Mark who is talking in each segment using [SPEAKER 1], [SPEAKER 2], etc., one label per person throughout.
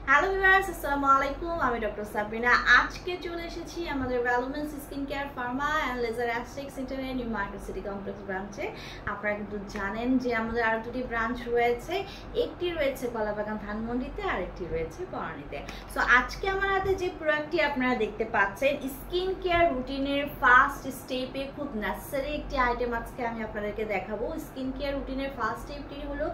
[SPEAKER 1] Hello viewers, আসসালামু আলাইকুম। আমি ডক্টর সাবরিনা। আজকে চলে এসেছি আমাদের ভ্যালুমেন্স skin care pharma and laser aesthetic সেন্টারে, নিউ মার্কেট সিটি কমপ্লেক্স ব্রাঞ্চে। আপনারা কিন্তু জানেন যে আমাদের আরও দুটি ব্রাঞ্চ রয়েছে। একটি রয়েছে কলাবাগান ধানমন্ডিতে, আর একটি রয়েছে বনানীতে। সো আজকে আমার হাতে যে প্রোডাক্টটি আপনারা দেখতে পাচ্ছেন, স্কিন কেয়ার রুটিনের ফার্স্ট স্টেপে খুব নেসেসারি একটি আইটেম আজকে আমি আপনাদেরকে দেখাবো। স্কিন কেয়ার রুটিনের ফার্স্ট স্টেপটি হলো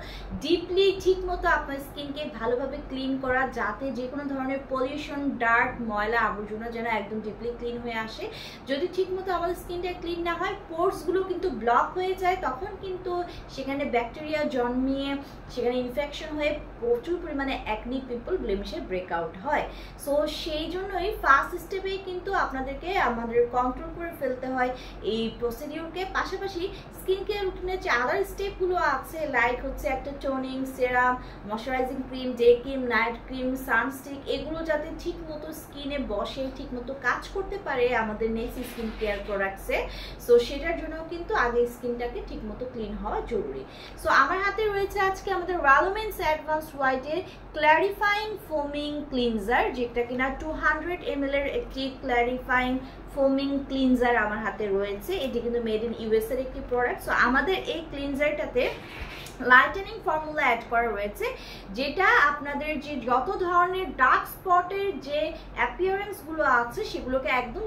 [SPEAKER 1] ডিপলি ঠিক মতো আপনার স্কিনকে ভালোভাবে ক্লিন করা, যাতে যে কোনো ধরনের পলিউশন, ডার্ট, ময়লা, আবর্জনা যেন একদম ডিপলি ক্লিন হয়ে আসে। যদি ঠিকমতো আমাদের স্কিনটা ক্লিন না হয়, পোর্সগুলো কিন্তু ব্লক হয়ে যায়, তখন কিন্তু সেখানে ব্যাকটেরিয়া জন্মিয়ে সেখানে ইনফেকশন হয়ে প্রচুর পরিমাণে অ্যাকনি, পিম্পল, ব্লেমিশের ব্রেকআউট হয়। সো সেই জন্যই ফার্স্ট স্টেপেই কিন্তু আপনাদেরকে আমাদের কন্ট্রোল করে ফেলতে হয় এই প্রসিডিউরকে। পাশাপাশি স্কিন কেয়ার রুটিনের যে আদার স্টেপগুলো আছে, লাইক হচ্ছে একটা toning, serum, moisturising cream, day cream, night cream, sunstick, এগুলো যাতে ঠিক মতো স্কিনে বসে, ঠিক মতো কাজ করতে পারে আমাদের নেক্সট স্কিন কেয়ার প্রোডাক্টসে। সো সেটার জন্য কিন্তু আগে স্কিনটাকে ঠিক মতো ক্লিন হওয়া জরুরি। সো আমার হাতে রয়েছে আজকে আমাদের ভ্যালুমেন্স অ্যাডভান্সড হোয়াইটের ক্ল্যারিফাইং ফোমিং ক্লিনজার, যেটা কিনা 200 ml এর একটি ক্ল্যারিফাইং ফোমিং ক্লিনজার আমার হাতে রয়েছে। এটি কিন্তু মেড ইন ইউএস এর একটি প্রোডাক্ট। সো আমাদের এই ক্লিনজারটাতে লাইটেনিং ফর্মুলা অ্যাড করা রয়েছে, যেটা আপনাদের যে যত ধরনের ডার্ক স্পটের যে অ্যাপিয়ারেন্সগুলো আছে সেগুলোকে একদম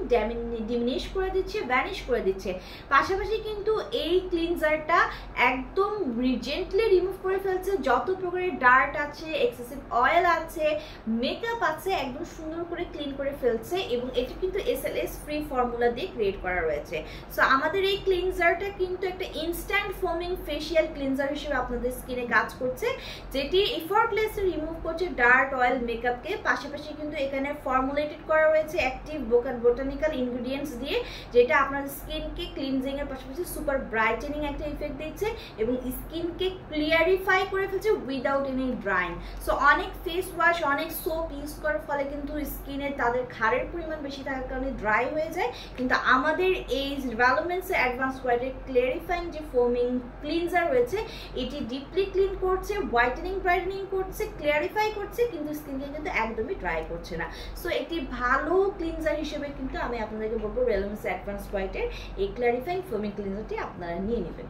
[SPEAKER 1] ডিমিনিশ করে দিচ্ছে, ভ্যানিশ করে দিচ্ছে। পাশাপাশি কিন্তু এই ক্লিনজারটা একদম জেন্টলি রিমুভ করে ফেলছে যত প্রকারের ডার্ট আছে, এক্সেসিভ অয়েল আছে, মেকআপ আছে, একদম সুন্দর করে ক্লিন করে ফেলছে। এবং এটি কিন্তু SLS ফ্রি ফর্মুলা দিয়ে ক্রিয়েট করা রয়েছে। সো আমাদের এই ক্লিনজারটা কিন্তু একটা ইনস্ট্যান্ট ফোমিং ফেশিয়াল ক্লিনজার হিসেবে আপনাদের স্কিনে কাজ করছে, যেটি এফর্টলেস রিমুভ করছে ডার্ট, অয়েল, মেকআপকে। পাশাপাশি কিন্তু এখানে ফর্মুলেটেড করা রয়েছে অ্যাক্টিভ বোটানিক্যাল ইনগ্রিডিয়েন্টস দিয়ে, যেটা আপনার স্কিনকে ক্লিনজিং এর পাশাপাশি সুপার ব্রাইটেনিং একটা ইফেক্ট দিচ্ছে এবং স্কিনকে ক্লিয়ারিফাই করে ফেলছে উইদাউট এনি ড্রাইং। সো অনেক ফেস ওয়াশ, অনেক সোপ ইউজ করার ফলে কিন্তু স্কিনে তাদের ক্ষারের পরিমাণ বেশি থাকার কারণে ড্রাই হয়ে যায়, কিন্তু আমাদের এই ভ্যালুমেন্স অ্যাডভান্স হোয়াইটের ক্লিয়ারিফাইং যে ফোমিং ক্লিনজার রয়েছে, এটি ডিপলি ক্লিন করছে, হোয়াইটেনিং, ব্রাইটেনিং করছে, ক্লিয়ারিফাই করছে, কিন্তু স্কিনকে কিন্তু একদমই ড্রাই করছে না। সো একটি ভালো ক্লিনজার হিসেবে কিন্তু আমি আপনাদেরকে বলবো ভ্যালুমেন্স অ্যাডভান্স হোয়াইটের এই ক্লিয়ারিফাইং ফোমিং ক্লিনজারটি আপনারা নিয়ে নেবেন।